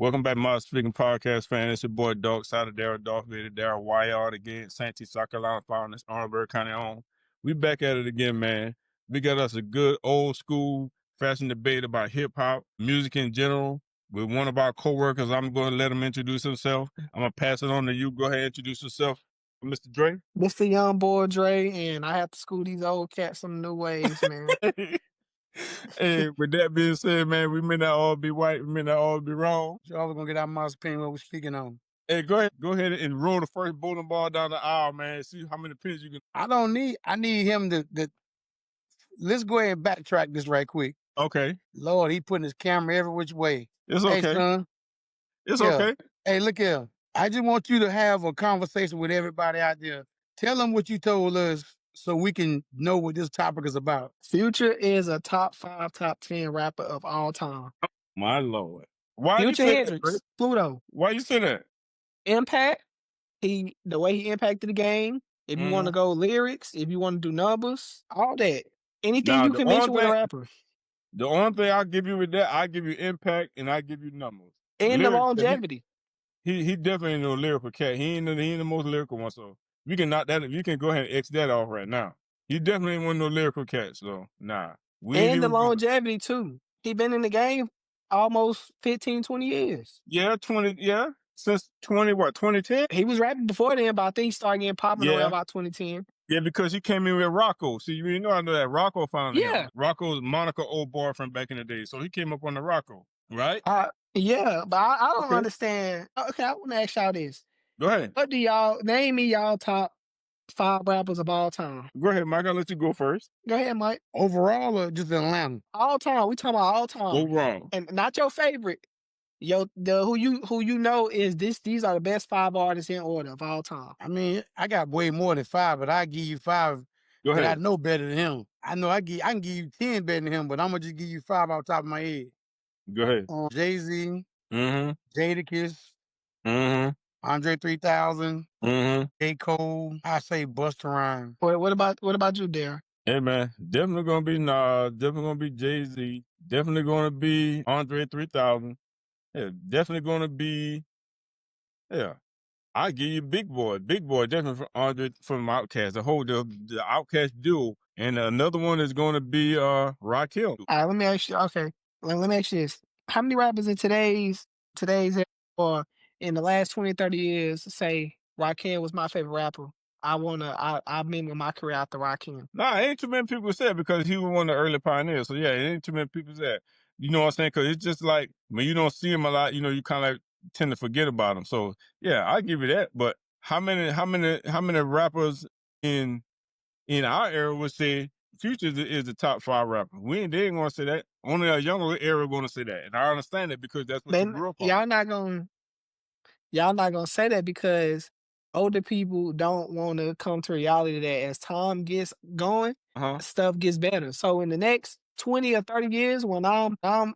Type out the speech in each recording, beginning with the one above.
Welcome back, Mod Speaking Podcast fan. It's your boy, Dog Side of Darryl, Darth Vader, Darryl Wyard again, Santee, South Carolina, found this Orangeburg County on. We back at it again, man. We got us a good old school fashion debate about hip hop, music in general, with one of our co-workers. I'm going to let him introduce himself. I'm going to pass it on to you. Go ahead and introduce yourself, Mr. Dre. Mr. Young Boy Dre, and I have to school these old cats some new ways, man. Hey, with that being said, man, we may not all be white, we may not all be wrong. Y'all gonna get our mouse opinion what we're speaking on. Hey, go ahead and roll the first bowling ball down the aisle, man. See how many pins you can. I need him to let's go ahead and backtrack this right quick. Okay. Lord, he putting his camera every which way. It's Hey, okay. son. It's Yeah. okay. Hey, look here. I just want you to have a conversation with everybody out there. Tell them what you told us so we can know what this topic is about. Future is a top 5, top 10 rapper of all time. My Lord. Why Future you say Hendrix, that? Pluto. Why you say that? Impact, the way he impacted the game. If you want to go lyrics, if you want to do numbers, all that. Anything Now, you can mention with a rapper. The only thing I'll give you with that, I give you impact and I give you numbers. And the longevity. He definitely ain't no lyrical cat. He ain't the most lyrical one. So we can knock that. You can go ahead and X that off right now. He definitely ain't one of no lyrical cats. So nah. And the longevity too. He been in the game almost 15, 20 years. Yeah, 20. Yeah, since 2010. He was rapping before then, but I think he started getting popping around about 2010. Yeah, because he came in with Rocco. See, you know, I know that Rocco found him. Rocco's Monica old boyfriend back in the day. So he came up on the Rocco, right? Yeah, but I don't understand. Okay, I want to ask y'all this. Go ahead. What do y'all name me y'all top 5 rappers of all time? Go ahead, Mike. I'll let you go first. Go ahead, Mike. Overall or just Atlanta? All time. We talking about all time. Overall. And not your favorite. Who you know is this. These are the best 5 artists in order of all time. I mean, I got way more than 5, but I give you 5 that I know better than him. I know I can give you 10 better than him, but I'm gonna just give you 5 off the top of my head. Go ahead. Jay-Z, Jadakiss, Andre 3000, J. Cole. I say Busta Rhymes. What about you, Darryl? Hey man, definitely gonna be Nas, definitely gonna be Jay-Z, definitely gonna be Andre 3000. Yeah, definitely gonna be. Yeah, I give you Big Boy, definitely from Andre from Outkast, the Outkast duo, and another one is gonna be Rakim. All right, let me ask you. Okay, let me ask you this: how many rappers in today's or in the last 20, 30 years say Rakim was my favorite rapper? I mimic my career after Rakim. Nah, ain't too many people say it because he was one of the early pioneers. So yeah, it ain't too many people say it. You know what I'm saying? Because it's just like when you don't see him a lot, you know, you kind of like tend to forget about him. So yeah, I give you that. But how many rappers in our era would say Future is the top 5 rapper? They ain't gonna say that. Only a younger era gonna say that, and I understand it because that's what you grew up on. Y'all not gonna say that because older people don't want to come to reality that as time gets going, stuff gets better. So in the next 20 or 30 years, when I'm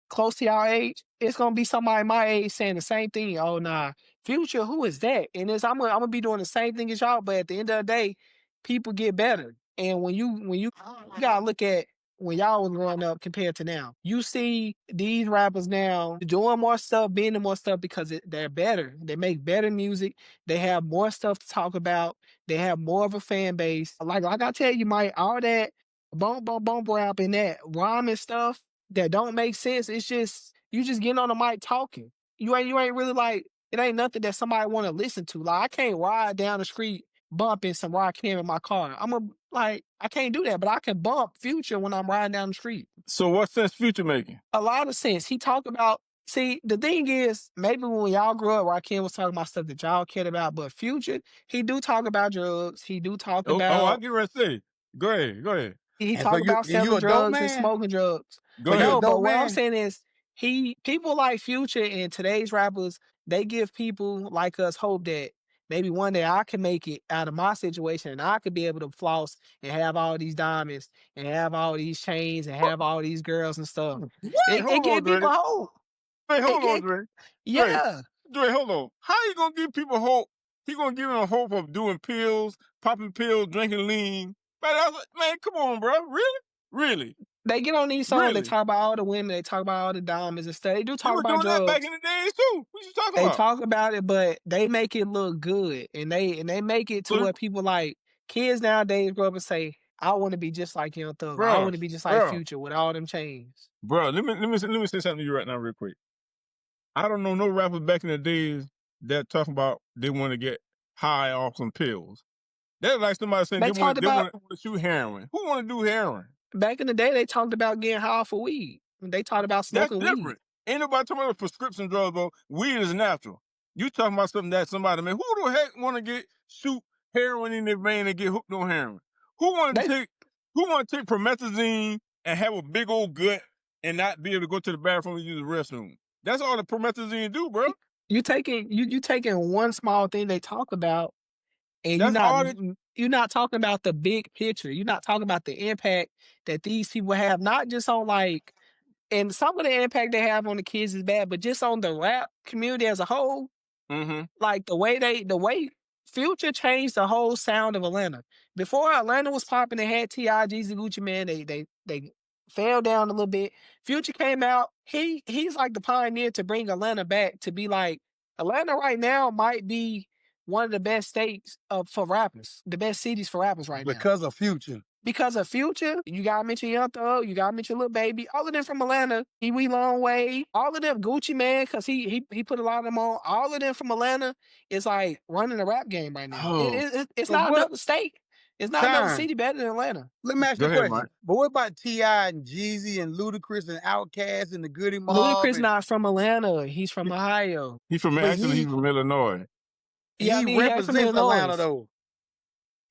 close to y'all age, it's gonna be somebody my age saying the same thing. Oh nah, Future, who is that? And I'm gonna be doing the same thing as y'all, but at the end of the day, people get better. And when you gotta look at when y'all was growing up compared to now, you see these rappers now doing more stuff, being in more stuff because they're better. They make better music. They have more stuff to talk about. They have more of a fan base. Like I tell you, Mike, all that bump rap and that rhyming stuff that don't make sense. It's just you just getting on the mic talking. You ain't really like it ain't nothing that somebody want to listen to. Like I can't ride down the street bumping some Rakim in my car. I can't do that, but I can bump Future when I'm riding down the street. So what sense Future making? A lot of sense. He talk about. See, the thing is, maybe when y'all grew up, Rakim was talking about stuff that y'all cared about, but Future, he do talk about drugs. He do talk about. Oh, I get ready to say. Go ahead. He talk about selling drugs and smoking drugs. But what I'm saying is, people like Future and today's rappers, they give people like us hope that maybe one day I can make it out of my situation and I could be able to floss and have all these diamonds and have all these chains and have all these girls and stuff. It give people hope. Wait, hold on, Dre. Yeah. Dre, hold on. How you gonna give people hope? He gonna give them hope of doing pills, popping pills, drinking lean. Man, come on, bro. Really? They get on these songs, they Really? talk about all the women, they talk about all the diamonds and stuff. They do They talk were about doing that back drugs. in the days too. What you talking They about? talk about it, but they make it look good, and they make it to where people like kids nowadays grow up and say, "I want to be just like Young Thug. I want to be just like Future with all them chains." Bro, let me say something to you right now, real quick. I don't know no rappers back in the days that talking about they want to get high off some pills. That's like somebody saying They they talked about want to shoot heroin. Who want to do heroin? back in the day. They talked about getting high for weed. They talked about That's smoking weed. different. Ain't nobody talking about prescription drugs, bro. Weed is natural. You talking about something that somebody, man, who the heck want to shoot heroin in their vein and get hooked on heroin? Who want to take promethazine and have a big old gut and not be able to go to the bathroom and use the restroom? That's all the promethazine do, bro. You taking one small thing they talk about, and That's you're not talking about the big picture. You're not talking about the impact that these people have, not just on like, and some of the impact they have on the kids is bad, but just on the rap community as a whole. Like the way Future changed the whole sound of Atlanta. Before Atlanta was popping, they had T.I., Jeezy, Gucci Man. They fell down a little bit. Future came out. He's like the pioneer to bring Atlanta back to be like Atlanta right now might be one of the best states for rappers, the best cities for rappers right now. Because of Future. Because of Future, you gotta mention Young Thug, you gotta mention Lil Baby, all of them from Atlanta, Pee Wee Longway, all of them, Gucci Man, because he put a lot of them on. All of them from Atlanta is like running the rap game right now. It's not another state. It's not another city better than Atlanta. Let me ask you a question. But what about T.I. and Jeezy and Ludacris and Outkast and the Goody Mob? Ludacris not from Atlanta. He's from Ohio. He's from Illinois. Yeah, he represents Atlanta though.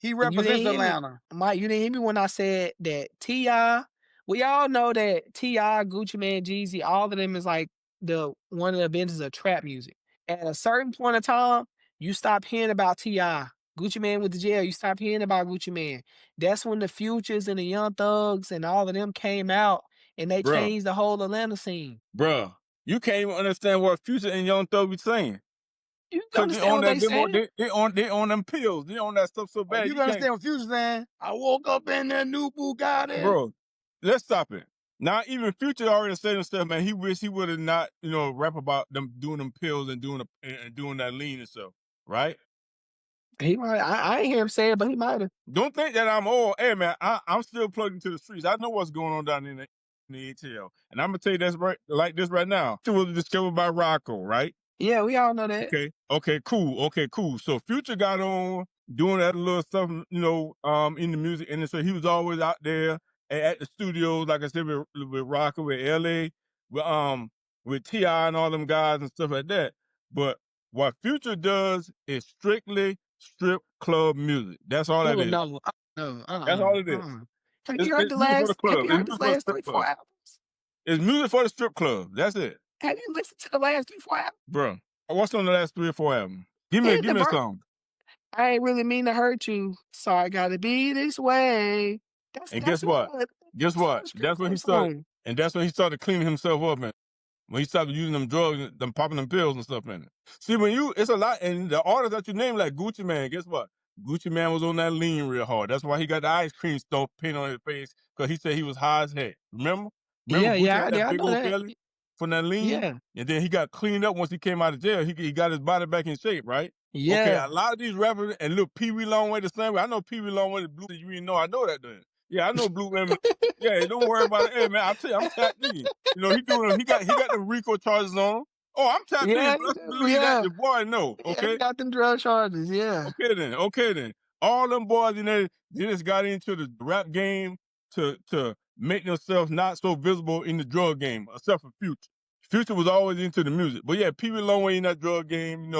He represents Atlanta. Mike, you didn't hear me when I said that T.I., we all know that T.I., Gucci Man, Jeezy, all of them is like one of the Avengers of trap music. At a certain point in time, you stop hearing about T.I. Gucci Man with the jail, you stop hearing about Gucci Man. That's when the Futures and the Young Thugs and all of them came out and they changed the whole Atlanta scene. Bruh, you can't even understand what Future and Young Thug be saying. You can understand what they saying? They on them pills. They on that stuff so bad. You can understand what Future's saying? I woke up in that new Bugatti. Bro, let's stop it. Now, even Future already said himself, man, he wish he would have not, rap about them doing them pills and doing that lean and stuff, right? He might. I ain't hear him say it, but he might have. Don't think that I'm old. Hey, man, I'm still plugged into the streets. I know what's going on down in the ATL. And I'm going to tell you that's like this right now. It was discovered by Rocco, right? Yeah, we all know that. Okay, cool. So Future got on doing that little stuff, in the music industry. He was always out there at the studios, like I said, with Rocco, with LA, with T.I. and all them guys and stuff like that. But what Future does is strictly strip club music. That's all that is. No. That's all it is. Have you heard the last 3-4 albums? It's music for the strip club. That's it. Have you listened to the last 3-4 albums? Bro, what's on the last 3 or 4 albums? Give me a song. I ain't really mean to hurt you, so I gotta be this way. Guess what? That's when he started. And that's when he started cleaning himself up, man. When he started using them drugs, them popping them pills and stuff, man. See, it's a lot, and the artists that you name, like Gucci Man, guess what? Gucci Man was on that lean real hard. That's why he got the ice cream stove paint on his face, because he said he was high as heck. Remember? Gucci had that big old belly from that lean? Yeah. And then he got cleaned up once he came out of jail. He got his body back in shape, right? Yeah. Okay, a lot of these rappers, and look, Pee Wee Longway the same way. I know Pee Wee Longway the blue. You didn't know I know that then. Yeah, I know Blue Man. Yeah, don't worry about it. Hey man, I'll tell you, I'm tapped in. He got the RICO charges on him. Oh, I'm tapped in. Let's believe that. The boy know. Okay. Yeah, he got them drug charges, yeah. Okay then. All them boys they just got into the rap game to make themselves not so visible in the drug game, except for Future. Future was always into the music. But yeah, Pee Wee Longway in that drug game,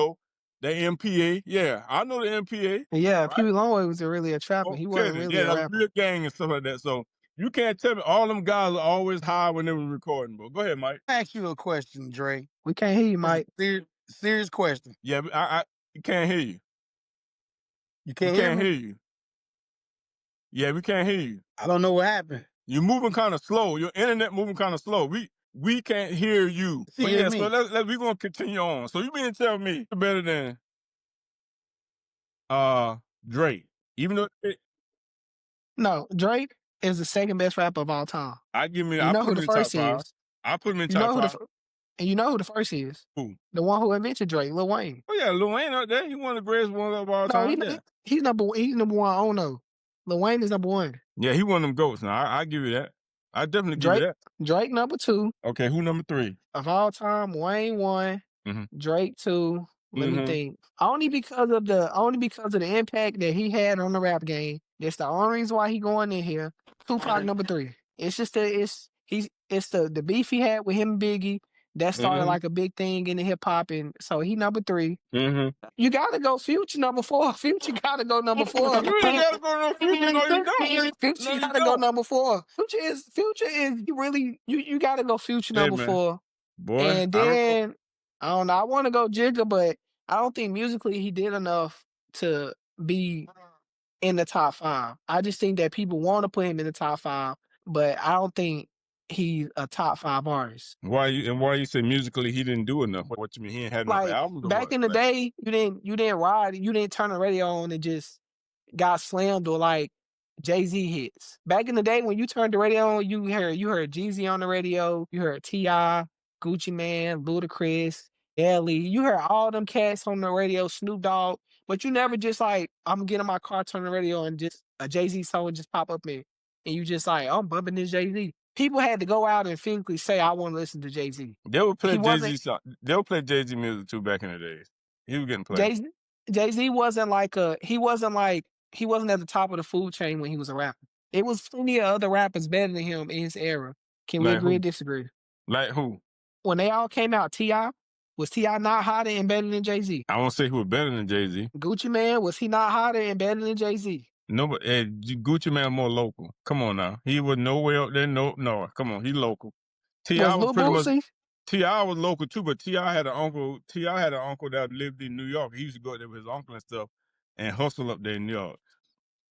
the MPA. Yeah, I know the MPA. Yeah, right? Pee Wee Longway was really a trapper. He wasn't really a rapper. Real gang and stuff like that. So you can't tell me all them guys are always high when they were recording, bro. Go ahead, Mike. I ask you a question, Dre. We can't hear you, Mike. Serious question. Yeah, I can't hear you. You can't hear you. Yeah, we can't hear you. I don't know what happened. You're moving kind of slow. Your internet moving kind of slow. We can't hear you. But yeah, so we're gonna continue on. So you mean to tell me you're better than Drake? Even though no, Drake is the second best rapper of all time. I You know put who him the in top first five. is. I put him in You top know who five. and you know who the first is. Who? The one who invented Drake, Lil Wayne. Oh yeah, Lil Wayne up there. He one of the greatest ones of all No, time. Yeah. he's number one. He's number one. I don't know. Lil Wayne is number one. Yeah, he one of them goats. Now I give you that. I definitely give you that. Drake number two. Okay, who number three? Of all time, Wayne one, Drake two. Let me think. Only because of the impact that he had on the rap game. That's the only reason why he going in here. Tupac number three. It's just the beef he had with him and Biggie that started like a big thing in the hip hop, and so he number three. You gotta go Future number four. Future gotta go number four. You ain't gotta go no Future. No, you don't. Future gotta go number four. Future is you gotta go Future number four. Boy, And then I don't know. I want to go Jigga, but I don't think musically he did enough to be in the top five. I just think that people want to put him in the top five, but I don't think he's a top five artist. Why you say musically he didn't do enough? What you mean he ain't had enough Like albums? back in the day, you didn't turn the radio on and just got slammed or like Jay-Z hits. Back in the day when you turned the radio on, you heard Jeezy on the radio, you heard T.I., Gucci Mane, Ludacris, Ellie. You heard all them cats on the radio, Snoop Dogg, but you never just like, I'm getting my car, turn the radio, and just a Jay-Z song would just pop up in. And you just like, I'm bumping this Jay-Z. People had to go out and physically say, I want to listen to Jay-Z. They would play Jay-Z song. They would play Jay-Z music too back in the days. He was getting played. Jay-Z wasn't he wasn't at the top of the food chain when he was a rapper. It was plenty of other rappers better than him in his era. Can we agree or disagree? Like who? When they all came out, T.I., was T.I. not hotter and better than Jay-Z? I won't say who was better than Jay-Z. Gucci Mane, was he not hotter and better than Jay-Z? No, but Gucci Mane more local. Come on now. He was nowhere up there. No, come on. He local. T.I. was pretty much. T.I. was local too, but T.I. had an uncle. T.I. had an uncle that lived in New York. He used to go there with his uncle and stuff and hustle up there in New York.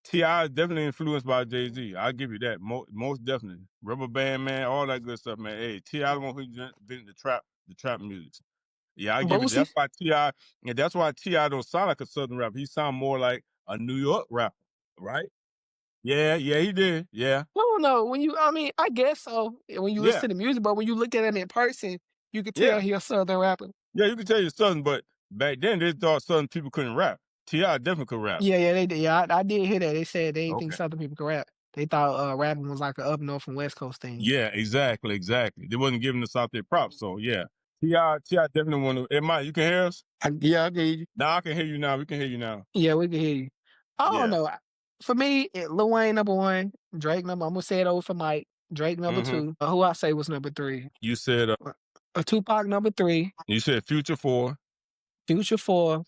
T.I. is definitely influenced by Jay-Z. I'll give you that. Most definitely. Rubber Band Man, all that good stuff, man. Hey, T.I. the one who invented the trap music. Yeah, I give it. That's why T.I. And that's why T.I. don't sound like a Southern rapper. He sound more like a New York rapper, right? Yeah, he did. Yeah. I don't know. I guess so. When you listen to the music, but when you look at him in person, you could tell he's a Southern rapper. Yeah, you can tell you're Southern, but back then they thought Southern people couldn't rap. T.I. definitely could rap. Yeah, they did. Yeah, I did hear that. They said they didn't think Southern people could rap. They thought rapping was like an up north and west coast thing. Yeah, exactly. They wasn't giving us out their props. So yeah, T.I. definitely want to. Mike, you can hear us? Yeah, I can hear you. Now I can hear you now. We can hear you now. Yeah, we can hear you. I don't know. For me, Lil Wayne number one, Drake number. I'm gonna say it over for Mike. Drake number two. Who I say was number three? You said Tupac number three. You said Future four. Future four.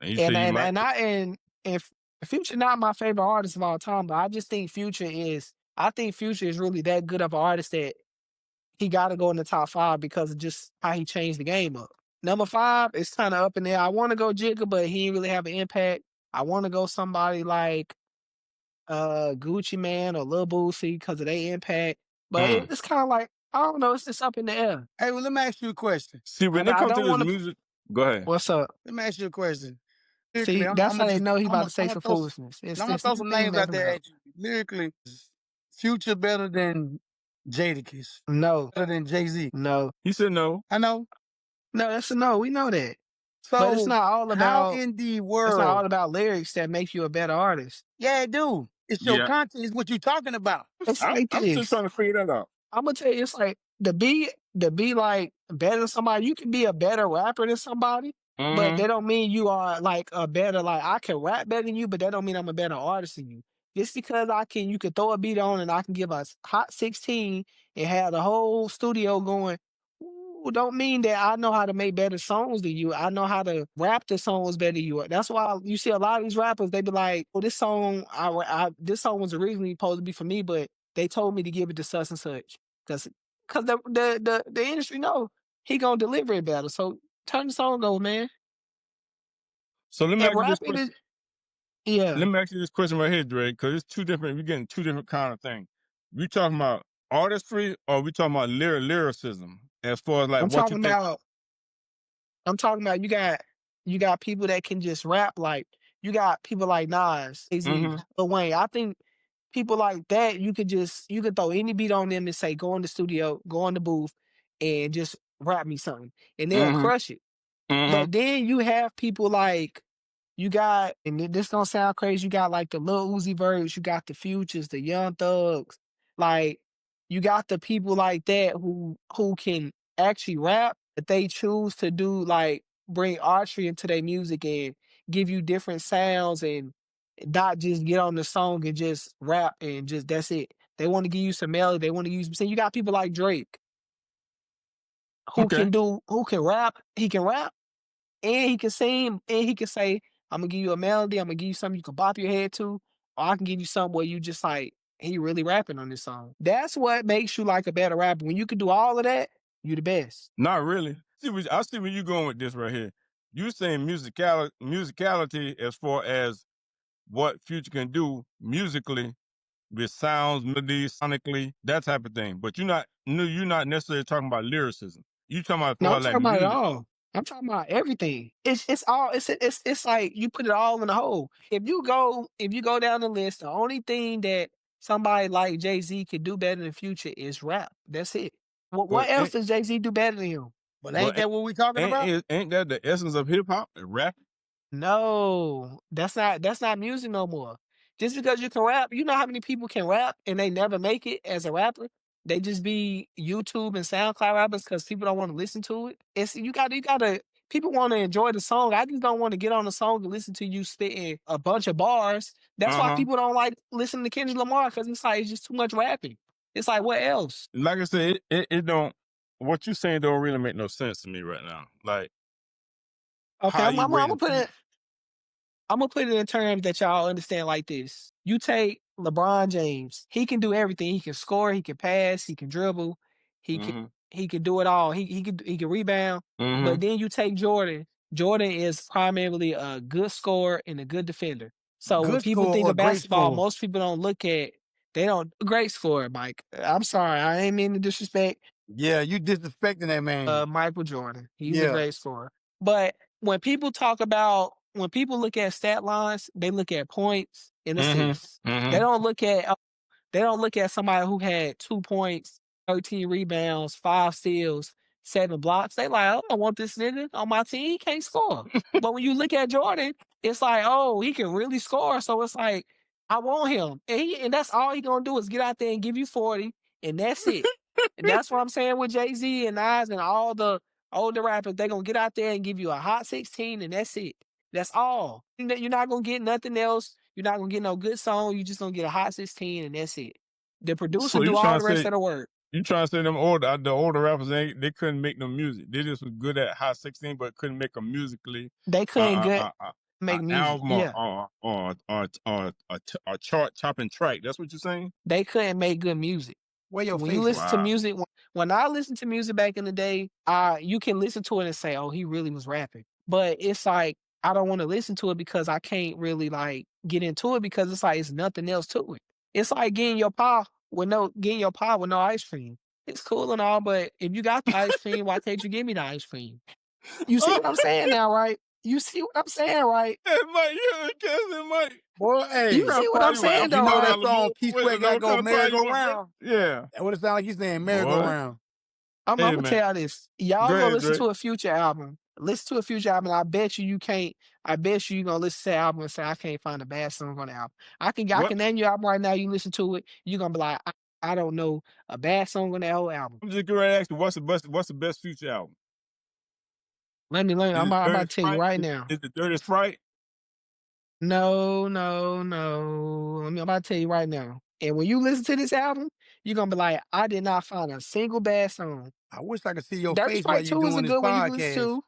And you said and Future not my favorite artist of all time, but I just think Future is really that good of an artist that he got to go in the top five because of just how he changed the game up. Number five is kind of up in there. I want to go Jigga, but he didn't really have an impact. I want to go somebody like Gucci Mane or Lil Boosie because of their impact. But it's kind of like, I don't know, it's just up in the air. Hey, well, let me ask you a question. See, when it comes to this music, go ahead. What's up? Let me ask you a question. See, that's how they know he about to say some foolishness. I'm going to throw some names out there at you. Lyrically, Future better than Jadakiss? No. Better than Jay-Z? No. He said no. I know. No, that's a no. We know that. So but it's not all about how in the world. It's not all about lyrics that make you a better artist. Yeah, it do. It's your content. It's what you're talking about. It's I'm just trying to figure that out. I'm gonna tell you, it's like to be like better than somebody. You can be a better rapper than somebody, but that don't mean you are like a better. Like I can rap better than you, but that don't mean I'm a better artist than you. Just because you can throw a beat on and I can give a hot 16 and have the whole studio going. Don't mean that I know how to make better songs than you. I know how to rap the songs better than you. That's why you see a lot of these rappers, they be like, "Oh, this song was originally supposed to be for me, but they told me to give it to such and such." Because the industry know he gonna deliver it better. So turn the song over, man. So let me ask you this question. Yeah. Let me ask you this question right here, Drake, because it's two different. We're getting two different kind of things. We talking about artistry, or we talking about lyricism? As far as like I'm talking about you got people that can just rap, like you got people like Nas, Jay-Z, Lil Wayne. I think people like that, you could throw any beat on them and say, go in the studio, go in the booth, and just rap me something, and they'll Mm-hmm. crush it. Mm-hmm. But then you have people like you got, and this gonna sound crazy, you got like the Lil Uzi Verts, you got the Futures, the Young Thugs, like you got the people like that who can actually rap, but they choose to do like bring archery into their music and give you different sounds and not just get on the song and just rap and just that's it. They want to give you some melody. They want to use. So you got people like Drake Okay. who can rap. He can rap and he can sing and he can say, "I'm gonna give you a melody. I'm gonna give you something you can bop your head to, or I can give you something where you just like he really rapping on this song." That's what makes you like a better rapper. When you can do all of that, you the best. Not really. I see where you going with this right here. You saying musicality as far as what Future can do musically with sounds, melodies, sonically, that type of thing. But you're not necessarily talking about lyricism. You talking about No, for I'm like talking about it music. all. I'm talking about everything. It's all it's like you put it all in a whole. If you go down the list, the only thing that somebody like Jay-Z could do better in the future is rap. That's it. What But else does Jay-Z do better than him? But ain't but that what we talking about? ain't that the essence of hip hop? Rap? No, that's not music no more. Just because you can rap, you know how many people can rap and they never make it as a rapper? They just be YouTube and SoundCloud rappers because people don't want to listen to it. It's you gotta people want to enjoy the song. I just don't want to get on the song and listen to you spitting a bunch of bars. That's why Uh-huh. people don't like listening to Kendrick Lamar because it's like it's just too much rapping. It's like what else? Like I said, it don't what you saying don't really make no sense to me right now. Like Okay, how you I'm gonna rating put it. I'm gonna put it in terms that y'all understand like this. You take LeBron James, he can do everything. He can score, he can pass, he can dribble, he can mm-hmm. he can do it all. He can rebound. Mm-hmm. But then you take Jordan. Jordan is primarily a good scorer and a good defender. So when Good people score think or of great basketball, score? most people don't look at they don't great scorer, Mike. I'm sorry, I ain't mean to disrespect Yeah, you disrespecting that man. Michael Jordan. He's a Yeah. great scorer. But when people look at stat lines, they look at points and assists. Mm-hmm. They Mm-hmm. don't look at they don't look at somebody who had 2 points, 13 rebounds, 5 steals, 7 blocks. They like, oh, I want this nigga on my team. He can't score. But when you look at Jordan, it's like, oh, he can really score. So it's like, I want him. And that's all he gonna do is get out there and give you 40, and that's it. And that's what I'm saying with Jay-Z and Nas and all the older rappers. They're gonna get out there and give you a hot 16, and that's it. That's all. You're not gonna get nothing else. You're not gonna get no good song. You just gonna get a hot 16, and that's it. The producer So do all the rest of the work. you trying to say the older rappers they couldn't make no music. They just was good at hot 16, but couldn't make a musically They couldn't get a make music. album Yeah, or chart chopping track. That's what you're saying? they couldn't make good music. Where your When you face listen at? to Wow. music, when I listened to music back in the day, you can listen to it and say, "Oh, he really was rapping." But it's like I don't want to listen to it because I can't really like get into it because it's like it's nothing else to it. It's like getting your pie with no ice cream. It's cool and all, but if you got the ice cream, why can't you give me the ice cream? You see what I'm saying now, right? You see what I'm saying, right? Hey, Mike, you're a cousin, Mike. Boy, What You hey, kind of see what pie I'm you want? saying Apple you though, know pie, right? that song Alabama? P Sweat What gotta go kind of pie you want, bro? merry-go-round? Yeah. That's what it sound like he's saying, Boy. merry-go-round. I'm Hey gonna man. tell y'all this. Y'all Go go ahead, listen Drake. to a Future album. Listen to a Future album. I bet you can't. I bet you gonna listen to the album and say I can't find a bad song on the album. I What? can name your album right now. You listen to it, you're gonna be like, I don't know a bad song on that whole album. I'm just going to ask you, what's the best Future album? Let me learn. Is it I'm Dirty about to tell you Sprite? right now. Is it Dirty Sprite? No, no, no. I'm about to tell you right now. And when you listen to this album, you're gonna be like, I did not find a single bad song. I wish I could see your Dirty face while Sprite you 2 is a doing this good one you can listen podcast. to.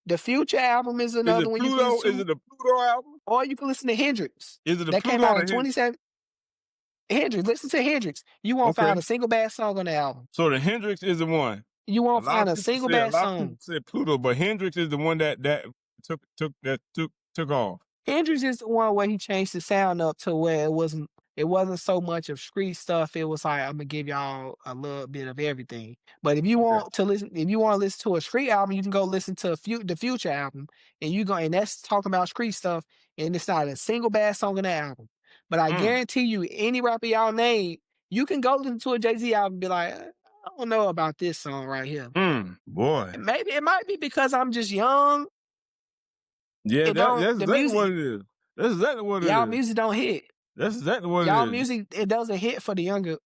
The Future album is Is another it one you can Pluto? listen Is to. it a Pluto album? Or you can listen to Hendrix. Is it a That came Pluto out or in the Hendrix? 27. Hendrix, listen to Hendrix. You won't Okay. find a single bad song on the album. So the Hendrix is the one. You won't find a single A bad lot of people song. said Pluto, but Hendrix is the one that took off. Hendrix is the one where he changed the sound up to where it wasn't so much of street stuff. It was like I'm gonna give y'all a little bit of everything. But if you Okay. want to listen to a street album, you can go listen to the Future album, and that's talking about street stuff, and it's not a single bad song in the album. But I guarantee you, any rapper y'all name, you can go listen to a Jay-Z album and be like, I don't know about this song right here. Boy. And maybe it might be because I'm just young. Yeah, that's The exactly music, what it is. That's exactly what it y'all is. music don't hit. That's exactly what it Y'all is. music, it doesn't hit for the younger.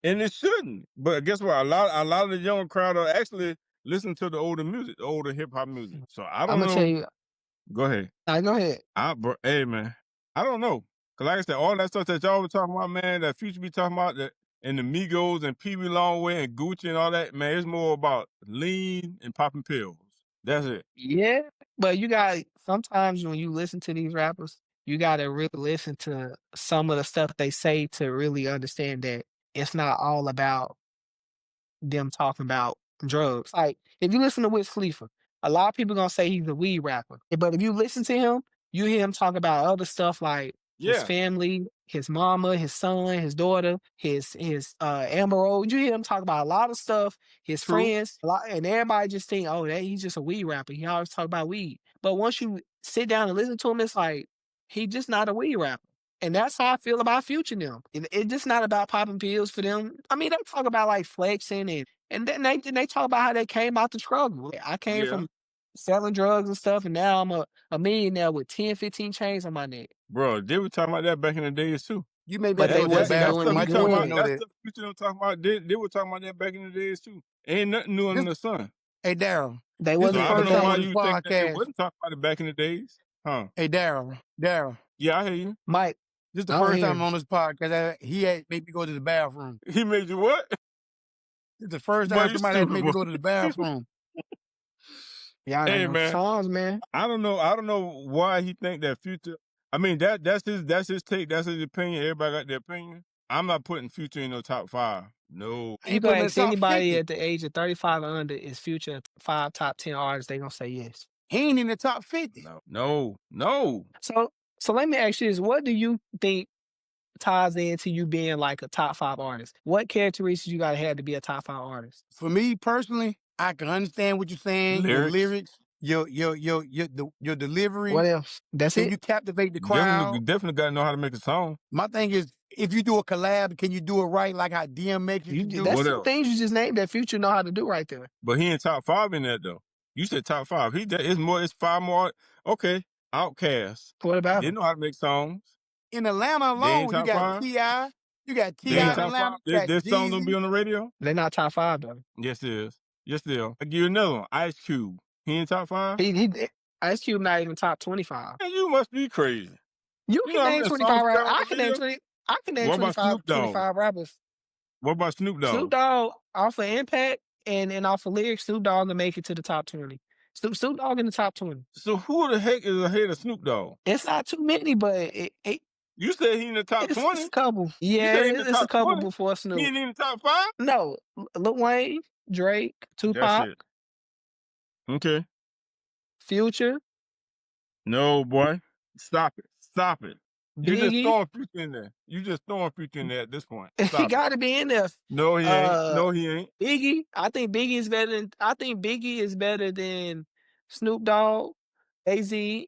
And it shouldn't. But guess what? A lot of the younger crowd are actually listening to the older music, the older hip hop music. So I I'm don't gonna know. tell you. Go ahead. Go ahead. Hey man, I don't know. Cause like I said, all that stuff that y'all were talking about, man, that Future be talking about, that and the Migos and Pee Wee Longway and Gucci and all that, man, it's more about lean and popping pills. That's it. Yeah, but you got sometimes when you listen to these rappers, you gotta really listen to some of the stuff they say to really understand that it's not all about them talking about drugs. Like if you listen to Wiz Khalifa, a lot of people gonna say he's a weed rapper, but if you listen to him, you hear him talk about other stuff like his family, his mama, his son, his daughter, his Amber Rose. You hear him talk about a lot of stuff, his friends, and everybody just think, oh, that he's just a weed rapper. He always talk about weed. But once you sit down and listen to him, it's like he just not a weed rapper. And that's how I feel about Future now. It's just not about popping pills for them. I mean, they talk about like flexing and then they talk about how they came out the struggle. I came from selling drugs and stuff, and now I'm a millionaire with 10, 15 chains on my neck. Bro, they were talking about that back in the days too. You may be But able to they go to the wasn't That doing bathroom. stuff any you I just want talking you to about, good. know that that. stuff Future don't talk about, they were talking about that back in the days too. Ain't nothing new under the sun. Hey, Daryl. They This the So wasn't I don't first know time okay. why on this you think that they podcast. wasn't talking about it back in the days. Huh? Hey, Daryl. Yeah, I hear you. Mike, This the I don't first time hear. on this podcast that he had made me go to the bathroom. He made you what? This the first Boy, time you somebody had stupid, made boy. me go to the bathroom. Y'all ain't Hey no man, songs, man. I don't know why he think that Future. I mean that's his take, that's his opinion. Everybody got their opinion. I'm not putting Future in no top 5. No. I You ain't go putting in the ask top anybody 50. at the age of 35 or under, is Future 5 top 10 artists? They gonna say yes. He ain't in the top 50. No. So let me ask you this: what do you think ties into you being like a top 5 artist? What characteristics you gotta have to be a top 5 artist? For me personally, I can understand what you're saying, your Lyrics. lyrics, your delivery. What else? That's Can it. you captivate the crowd? Definitely gotta know how to make a song. My thing is, if you do a collab, can you do it right like how DMX used to do? That's What some else? things you just named that Future know how to do right there. But he in top 5 in that though. You said top 5. It's 5 more. Okay. Outkast. What about They him? know how to make songs. In Atlanta They ain't alone, you top got 5. T.I., you got They They're T.I. ain't in not. top 5. Atlanta, you got Their songs don't be Jeezy. on the radio. They're not top 5 though. Yes, it is. Yes, they are. I give you another one. Ice Cube. He in top 5. Ice Cube not even top 25. Man, you must be crazy. You You can know how name many songs 25 he rappers. got on I the can name radio? 20. I can name What about 25, Snoop Dogg? 25 rappers. What about Snoop Snoop Dogg? Dogg off of Impact and off of lyrics, Snoop Dogg to make it to the top 20. Snoop Dogg in the top 20. So who the heck is ahead of Snoop Dogg? It's not too many, but You said he in the top 20? it's a couple. You Yeah, said he in the it's a top couple 20? before He Snoop. ain't in the top 5? No, Lil Wayne, Drake, That's Tupac, it. Okay. Future, No, boy. Stop it. Stop it. You just Biggie. throwing Future in there. You just throwing Future in there at this point. He Stop it. got to be in there. No, he ain't. No, he ain't. Biggie. I think Biggie is better than. I think Biggie is better than Snoop Dogg. Jay-Z,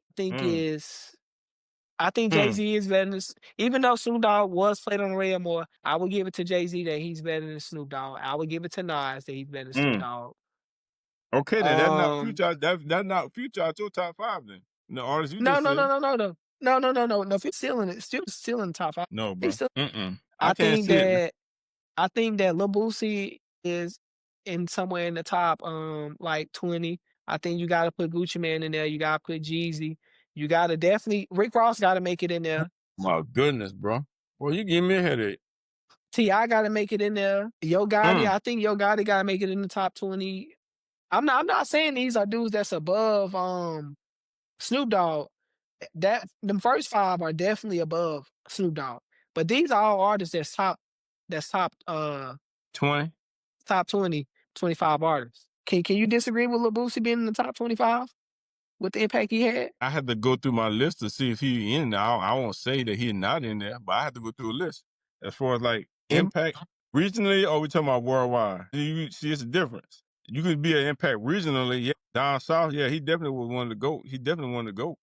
I think Jay-Z is better than. Even though Snoop Dogg was played on the radio more, I would give it to Jay-Z that he's better than Snoop Dogg. I would give it to Nas that he's better than Snoop Dogg. Okay, then that's not Future. That's not Future out your top 5 then. The artist you No, just no, no, said. no, no, no. No, no, no, no. No, if he's still in it, still in the top 5. No, bro. He's still, I can't see it. I think that Lil Boosie is in somewhere in the top like 20. I think you gotta put Gucci Man in there. You gotta put Jeezy. You gotta definitely Rick Ross gotta make it in there. My goodness, bro. Well, you give me a headache. T.I. gotta make it in there. Yo Gotti, I think Yo Gotti gotta make it in the top 20. I'm not saying these are dudes that's above Snoop Dogg. Them first 5 are definitely above Snoop Dogg. But these are all artists that's top 20. top 20, 25 artists. Can you disagree with Lil Boosie being in the top 25 with the impact he had? I had to go through my list to see if he in there. I won't say that he's not in there, but I had to go through a list. As far as like impact regionally, or we talking about worldwide? You see, it's a difference. You could be an impact regionally, yeah. Down south, yeah, he definitely was one of the GOAT. He definitely one of the GOATs.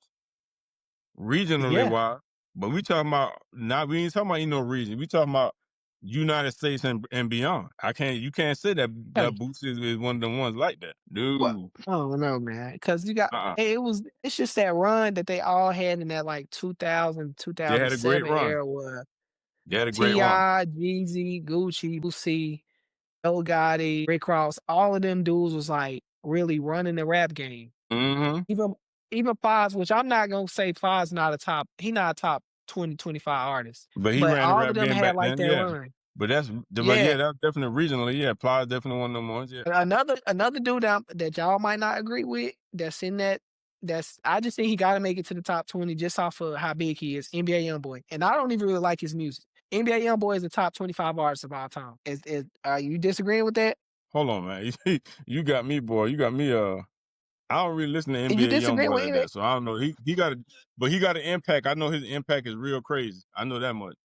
Regionally Yeah. wise. But we talking about we ain't talking about no region. We talking about United States and beyond. You can't say that Hey, Boots is one of the ones like that. what? No. Oh no, man, because you got it's just that run that they all had in that like 2000, They had a great 2007 run. era where They had a great run. T.I., Jeezy, Gucci, Boosie, Yo Gotti, Rick Ross, all of them dudes was like really running the rap game. Mm-hmm. Even Plies, which I'm not gonna say Plies not a top, he not a top 20, 25 artist. But he But ran the all of rap them game had back like then, that yeah. run. But that's Yeah. definitely regionally, yeah. Ply is definitely one of them ones, yeah. Another dude that y'all might not agree with I just think he gotta make it to the top 20 just off of how big he is, NBA YoungBoy. And I don't even really like his music. NBA YoungBoy is a top 25 artist of all time. Are you disagreeing with that? Hold on, man. You got me, boy. You got me. I don't really listen to You NBA disagree YoungBoy with like it? that, so I don't know. But he got an impact. I know his impact is real crazy. I know that much.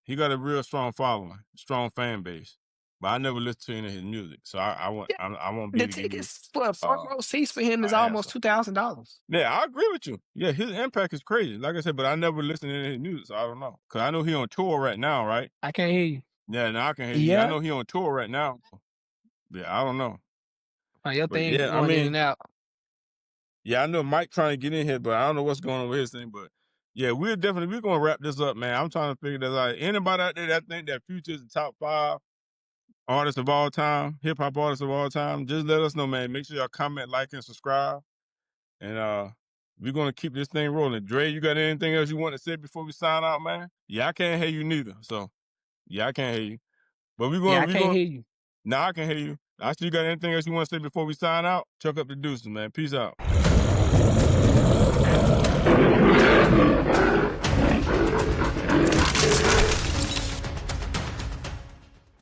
He got a real strong following, strong fan base. But I never listened to any of his music, so I won't be The able to give you tickets for front row seats for him is an almost answer. $2,000. Yeah, I agree with you. Yeah, his impact is crazy. Like I said, but I never listened to any of his music, so I don't know. Cause I know he on tour right now, right? I can't hear you. Yeah, now I can hear you. I Yeah? know he on tour right now. Yeah, I don't know. Your But thing yeah, I going in mean, and out. yeah, I know Mike trying to get in here, but I don't know what's going on with his thing. But yeah, we're gonna wrap this up, man. I'm trying to figure this out. Anybody out there that think that Future is the top 5 artists of all time, hip hop artists of all time, just let us know, man. Make sure y'all comment, like, and subscribe. And we're gonna keep this thing rolling. Dre, you got anything else you want to say before we sign out, man? Yeah, I can't hear you neither. So yeah, I can't hear you. But Yeah, I can't hear you. Now I can hear you. I still got anything else you want to say before we sign out? Chuck up the deuces, man. Peace out.